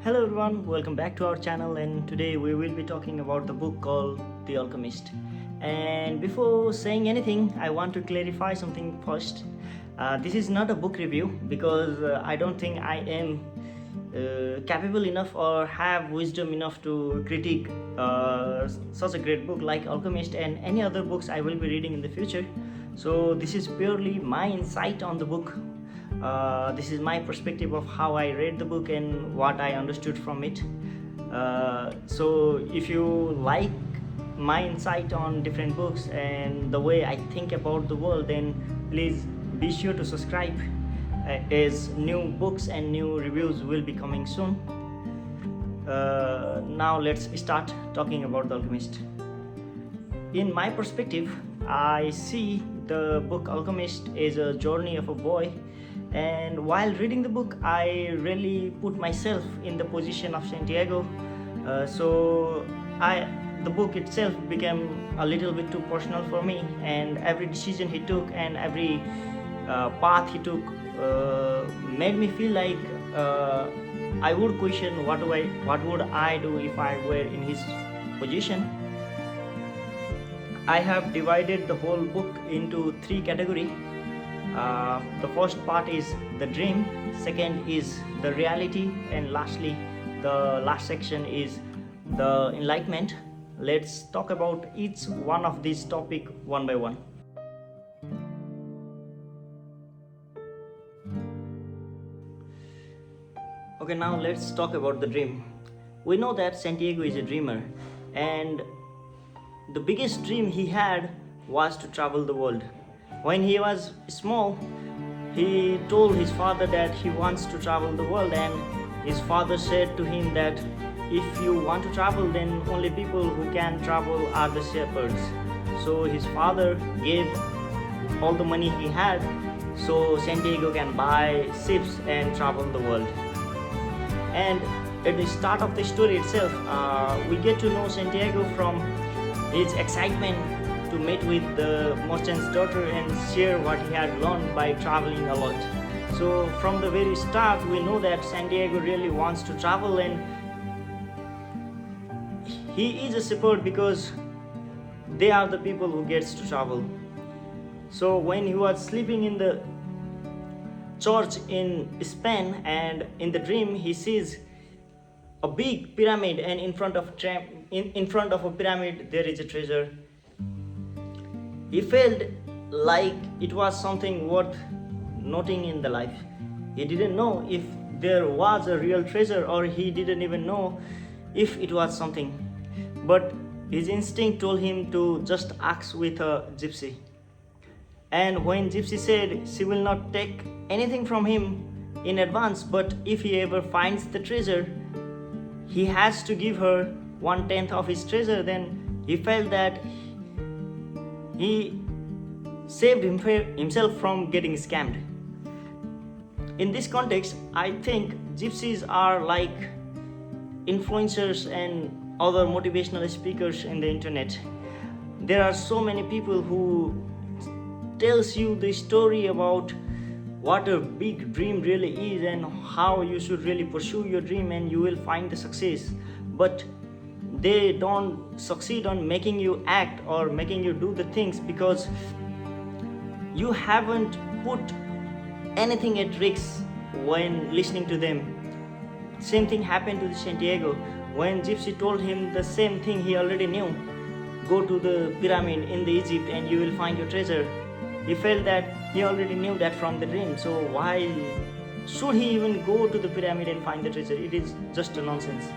Hello everyone, welcome back to our channel, and today we will be talking about the book called The Alchemist. And before saying anything, I want to clarify something first. This is not a book review because I don't think I am capable enough or have wisdom enough to critique such a great book like Alchemist and any other books I will be reading in the future. So this is purely my insight on the book. This is my perspective of how I read the book and what I understood from it. So if you like my insight on different books and the way I think about the world, then please be sure to subscribe, as new books and new reviews will be coming soon. Now let's start talking about The Alchemist. In my perspective, I see the book Alchemist as a journey of a boy, and while reading the book I really put myself in the position of Santiago. The book itself became a little bit too personal for me, and every decision he took and every path he took made me feel like I would question what would I do if I were in his position. I have divided the whole book into three categories. The first part is the dream, second is the reality, and lastly the last section is the enlightenment. Let's talk about each one of these topics one by one. Okay, now let's talk about the dream. We know that Santiago is a dreamer, and the biggest dream he had was to travel the world. When he was small, he told his father that he wants to travel the world, and his father said to him that if you want to travel, then only people who can travel are the shepherds. So his father gave all the money he had so Santiago can buy ships and travel the world. And at the start of the story itself, we get to know Santiago from his excitement to meet with the merchant's daughter and share what he had learned by traveling a lot. So from the very start we know that Santiago really wants to travel, and he is a shepherd because they are the people who gets to travel. So when he was sleeping in the church in Spain, and in the dream he sees a big pyramid, and in front of a pyramid there is a treasure. He felt like it was something worth noting in the life. He didn't know if there was a real treasure, or he didn't even know if it was something. But his instinct told him to just ask with a gypsy. And when gypsy said she will not take anything from him in advance, but if he ever finds the treasure, he has to give her 1/10 of his treasure, then he felt that he saved himself from getting scammed. In this context, I think gypsies are like influencers and other motivational speakers in the internet. There are so many people who tells you the story about what a big dream really is and how you should really pursue your dream and you will find the success. But they don't succeed on making you act or making you do the things because you haven't put anything at risk when listening to them. Same thing happened to Santiago. When gypsy told him the same thing he already knew, go to the pyramid in the Egypt and you will find your treasure, he felt that he already knew that from the dream, so why should he even go to the pyramid and find the treasure? It is just a nonsense.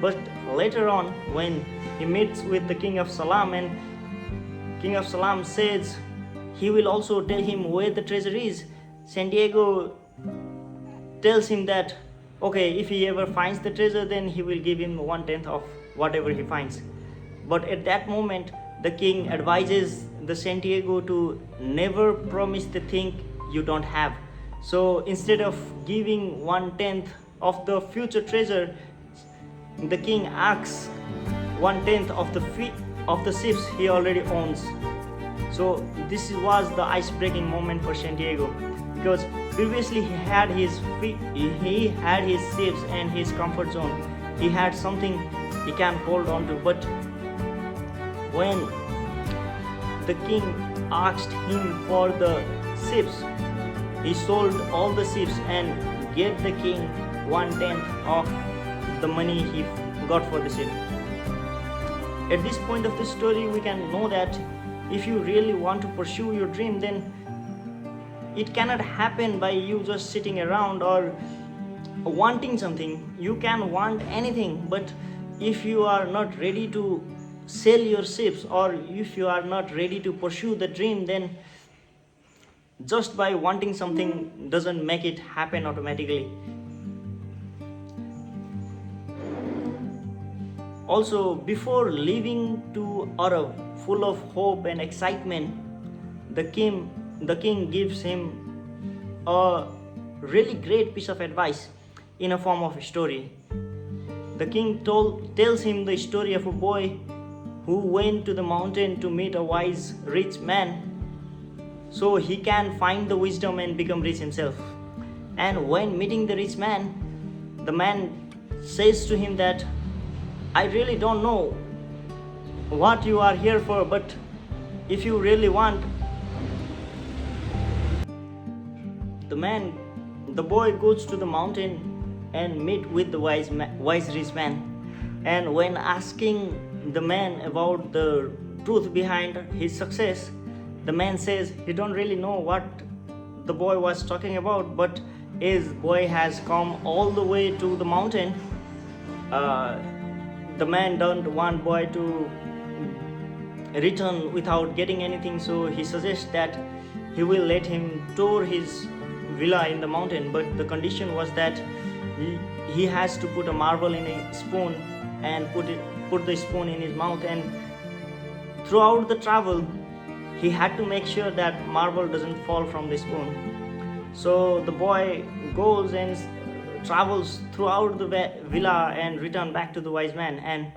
But later on, when he meets with the king of Salem, and king of Salem says he will also tell him where the treasure is, Santiago tells him that okay, if he ever finds the treasure, then he will give him 1/10 of whatever he finds. But at that moment the king advises the Santiago to never promise the thing you don't have. So instead of giving 1/10 of the future treasure, the king asks 1/10 of the ships he already owns. So this was the ice-breaking moment for Santiago, because Previously he had his ships and his comfort zone. He had something he can hold on to. But when the king asked him for the ships, he sold all the ships and gave the king 1/10 of the money he got for the ship. At this point of the story, we can know that if you really want to pursue your dream, then it cannot happen by you just sitting around or wanting something. You can want anything, but if you are not ready to sell your ships, or if you are not ready to pursue the dream, then just by wanting something doesn't make it happen automatically. Also, before leaving to Arab, full of hope and excitement, the king gives him a really great piece of advice in a form of a story. The king tells him the story of a boy who went to the mountain to meet a wise rich man so he can find the wisdom and become rich himself. And when meeting the rich man, the man says to him that, I really don't know what you are here for, but if you really want, the boy goes to the mountain and meet with the wise rich man. And when asking the man about the truth behind his success, the man says he don't really know what the boy was talking about, but his boy has come all the way to the mountain. The man don't want boy to return without getting anything, so he suggests that he will let him tour his villa in the mountain, but the condition was that he has to put a marble in a spoon and put the spoon in his mouth, and throughout the travel he had to make sure that marble doesn't fall from the spoon. So the boy goes and travels throughout the villa and return back to the wise man. And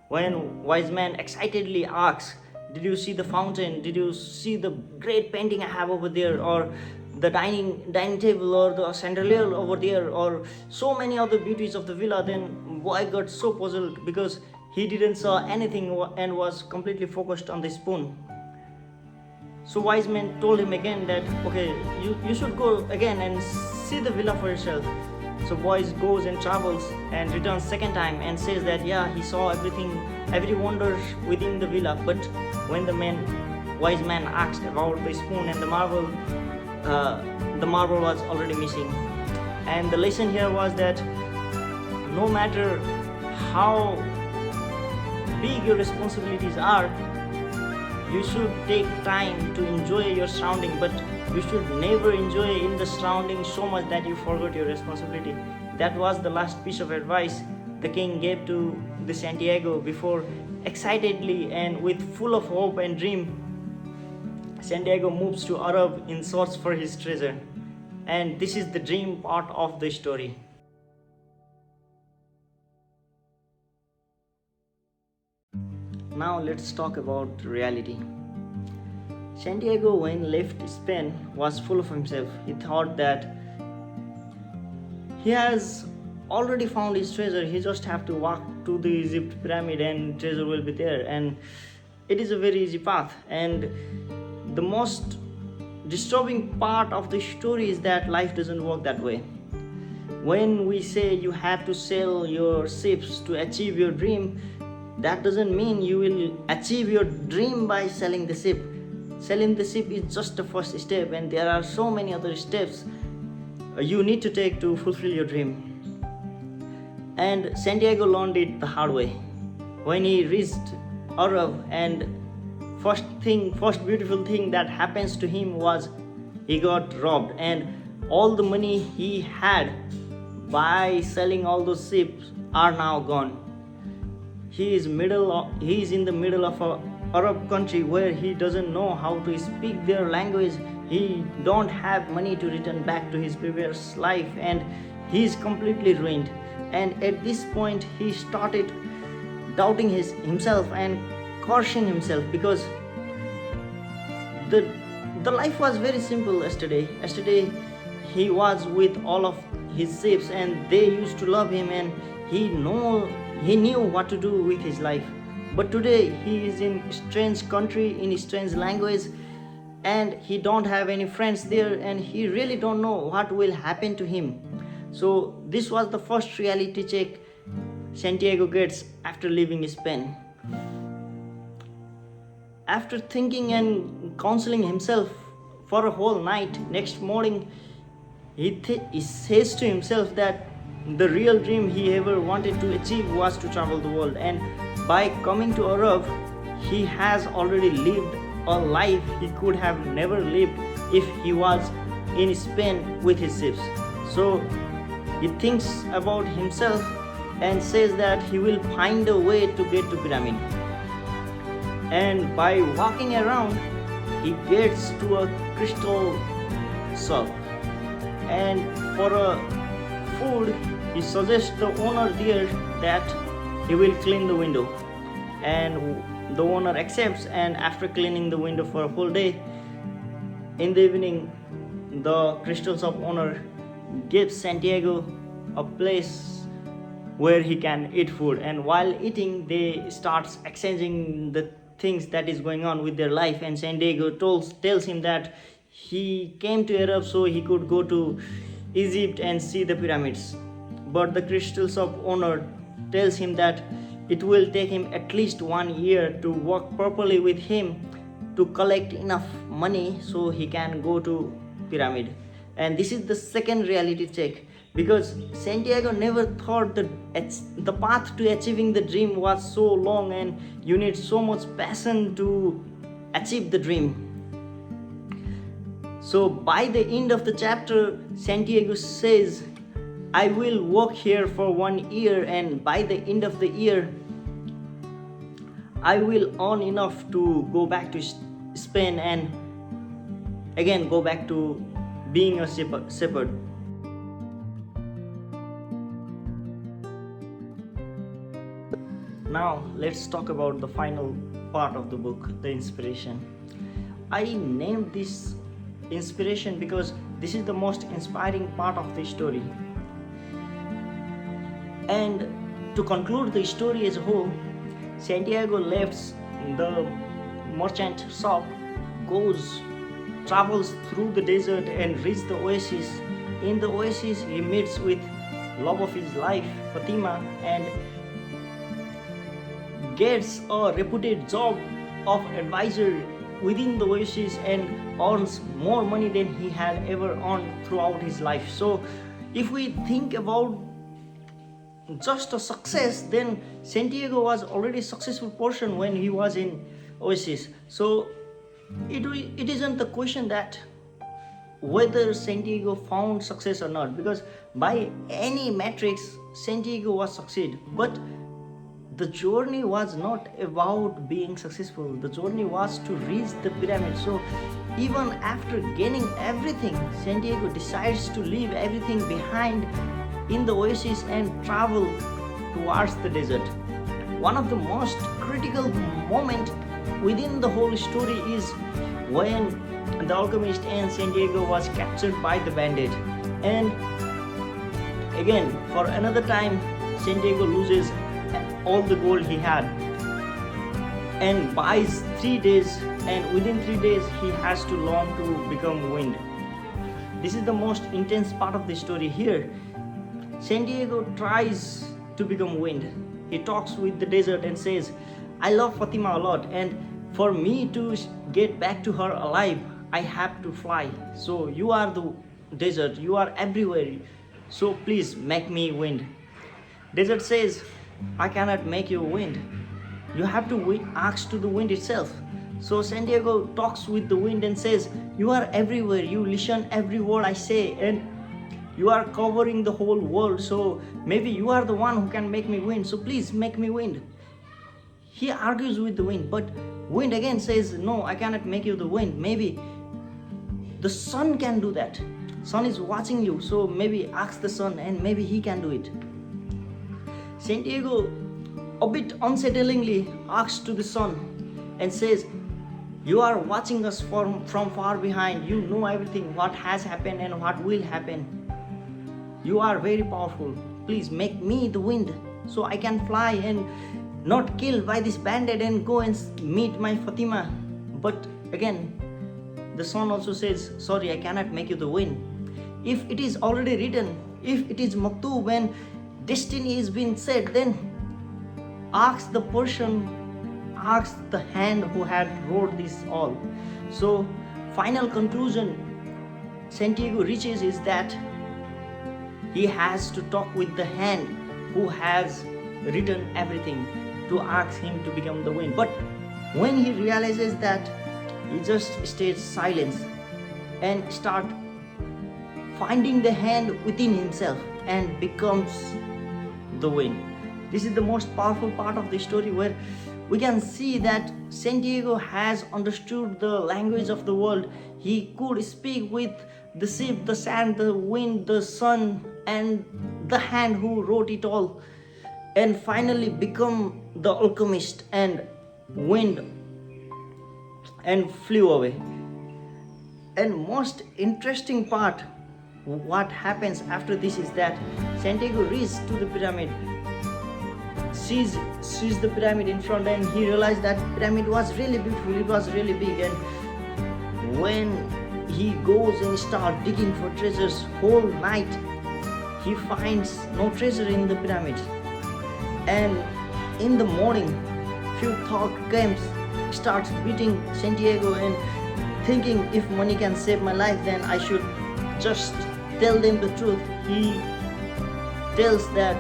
when wise man excitedly asks, did you see the fountain, did you see the great painting I have over there, or the dining table, or the chandelier over there, or so many other beauties of the villa, then boy got so puzzled because he didn't saw anything and was completely focused on the spoon. So wise man told him again that, okay, you should go again and see the villa for yourself. So boy goes and travels and returns second time and says that yeah, he saw every wonder within the villa. But when the wise man asked about the spoon and the marble was already missing. And the lesson here was that no matter how big your responsibilities are, you should take time to enjoy your surrounding, but you should never enjoy in the surrounding so much that you forget your responsibility. That was the last piece of advice the king gave to the Santiago before excitedly and with full of hope and dream, Santiago moves to Arab in search for his treasure. And this is the dream part of the story. Now let's talk about reality. Santiago, when left Spain, was full of himself. He thought that he has already found his treasure. He just have to walk to the Egypt pyramid and treasure will be there. And it is a very easy path. And the most disturbing part of the story is that life doesn't work that way. When we say you have to sell your ships to achieve your dream, that doesn't mean you will achieve your dream by selling the ship. Selling the ship is just the first step, and there are so many other steps you need to take to fulfill your dream. And Santiago learned it the hard way. When he reached Arab, and first beautiful thing that happens to him was he got robbed, and all the money he had by selling all those ships are now gone. He is in the middle of a Arab country where he doesn't know how to speak their language. He don't have money to return back to his previous life, and he is completely ruined. And at this point he started doubting himself and cursing himself, because the life was very simple yesterday. he was with all of his ships and they used to love him, and he knew what to do with his life. But today he is in strange country, in strange language, and he don't have any friends there, and he really don't know what will happen to him. So this was the first reality check Santiago gets after leaving Spain. After thinking and counseling himself for a whole night, next morning he says to himself that the real dream he ever wanted to achieve was to travel the world, and by coming to Arab, he has already lived a life he could have never lived if he was in Spain with his ships. So he thinks about himself and says that he will find a way to get to pyramid. And by walking around, he gets to a crystal shop, and for a food he suggests the owner there that he will clean the window, and the owner accepts. And after cleaning the window for a whole day, in the evening the crystal shop owner gives Santiago a place where he can eat food, and while eating they start exchanging the things that is going on with their life. And Santiago tells him that he came to Europe so he could go to Egypt and see the pyramids, but the crystal shop owner tells him that it will take him at least 1 year to work properly with him to collect enough money so he can go to pyramid. And this is the second reality check, because Santiago never thought that the path to achieving the dream was so long and you need so much passion to achieve the dream. So by the end of the chapter, Santiago says, I will work here for 1 year, and by the end of the year I will earn enough to go back to Spain and again go back to being a shepherd. Now let's talk about the final part of the book, the inspiration. I named this inspiration because this is the most inspiring part of the story. And to conclude the story as a whole, Santiago left the merchant shop, travels through the desert and reaches the oasis. In the oasis he meets with love of his life, Fatima, and gets a reputed job of advisor within the oasis and earns more money than he had ever earned throughout his life. So if we think about just a success, then Santiago was already a successful person when he was in oasis. So it isn't the question that whether Santiago found success or not, because by any metrics Santiago was succeed, but the journey was not about being successful. The journey was to reach the pyramid. So even after gaining everything, Santiago decides to leave everything behind in the oasis and travel towards the desert. One of the most critical moments within the whole story is when the Alchemist and Santiago was captured by the bandit, and again for another time Santiago loses all the gold he had and buys 3 days, and within 3 days he has to learn to become wind. This is the most intense part of the story here. Santiago tries to become wind. He talks with the desert and says, I love Fatima a lot, and for me to get back to her alive I have to fly. So you are the desert, you are everywhere, so please make me wind. Desert says, I cannot make you wind. You have to ask to the wind itself. So Santiago talks with the wind and says, you are everywhere, you listen every word I say, and you are covering the whole world, so maybe you are the one who can make me wind, so please make me wind. He argues with the wind, but wind again says, no, I cannot make you the wind. Maybe the sun can do that. Sun is watching you, so maybe ask the sun and maybe he can do it. Santiago, a bit unsettlingly, asks to the sun and says, You are watching us from far behind. You know everything, what has happened and what will happen. You are very powerful. Please make me the wind so I can fly and not killed by this bandit and go and meet my Fatima. But again, the son also says, sorry, I cannot make you the wind. If it is already written, if it is maktub and destiny is being said, then ask the person, ask the hand who had wrote this all. So final conclusion Santiago reaches is that he has to talk with the hand who has written everything to ask him to become the wind. But when he realizes that, he just stays silent and start finding the hand within himself and becomes the wind. This is the most powerful part of the story, where we can see that Santiago has understood the language of the world. He could speak with the sea, the sand, the wind, the sun, and the hand who wrote it all, and finally become the alchemist and wind and flew away. And most interesting part, what happens after this is that Santiago reaches to the pyramid, sees the pyramid in front, and he realized that pyramid was really beautiful, it was really big. And when he goes and starts digging for treasures whole night, he finds no treasure in the pyramid. And in the morning, few thought comes, starts beating Santiago and thinking, if money can save my life, then I should just tell them the truth. He tells that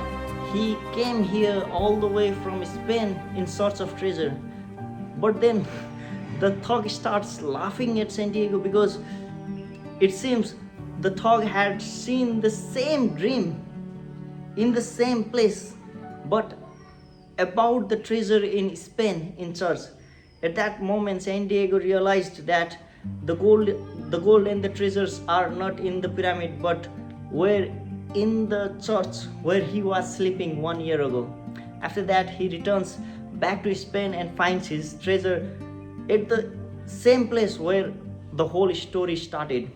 he came here all the way from Spain in search of treasure. But then the thug starts laughing at Santiago, because it seems the thug had seen the same dream in the same place, but about the treasure in Spain in church. At that moment, Santiago realized that the gold and the treasures are not in the pyramid, but were in the church where he was sleeping 1 year ago. After that, he returns back to Spain and finds his treasure at the same place where the whole story started.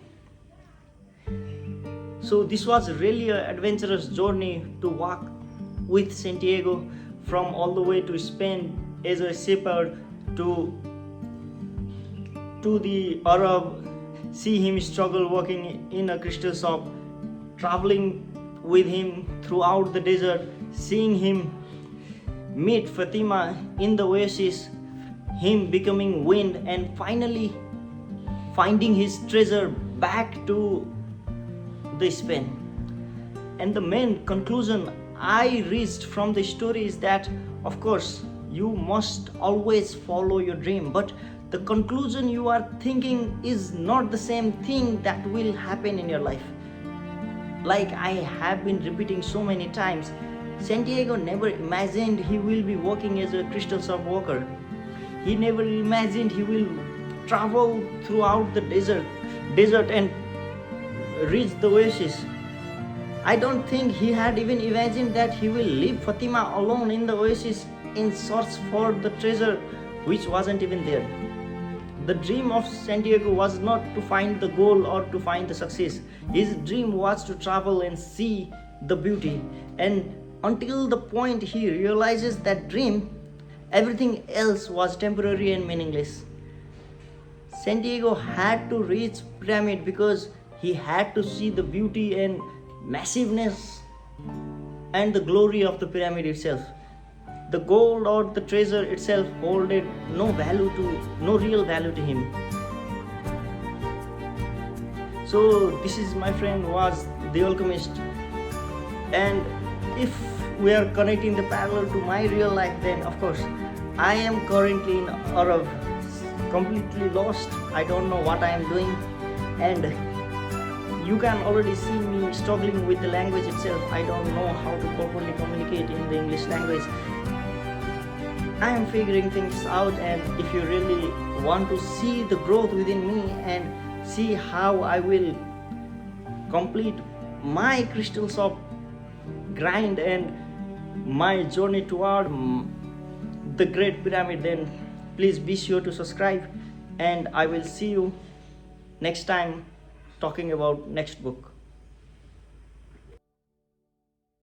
So this was really an adventurous journey to walk with Santiago from all the way to Spain as a shepherd to the Arab, see him struggle working in a crystal shop, traveling with him throughout the desert, seeing him meet Fatima in the oasis, him becoming wind, and finally finding his treasure back to the Spain. And the main conclusion I reached from the story is that, of course, you must always follow your dream, but the conclusion you are thinking is not the same thing that will happen in your life. Like I have been repeating so many times, Santiago never imagined he will be working as a crystal shop worker. He never imagined he will travel throughout the desert and reach the oasis. I don't think he had even imagined that he will leave Fatima alone in the oasis in search for the treasure which wasn't even there. The dream of Santiago was not to find the goal or to find the success. His dream was to travel and see the beauty. And until the point he realizes that dream, everything else was temporary and meaningless. Santiago had to reach pyramid because he had to see the beauty and massiveness and the glory of the pyramid itself. The gold or the treasure itself held no real value to him. So this is, my friend, was The Alchemist. And if we are connecting the parallel to my real life, then of course I am currently in Arab, completely lost. I don't know what I am doing, and you can already see me struggling with the language itself. I don't know how to properly communicate in the English language. I am figuring things out, and if you really want to see the growth within me and see how I will complete my crystal shop grind and my journey toward the Great Pyramid, then please be sure to subscribe and I will see you next time talking about next book.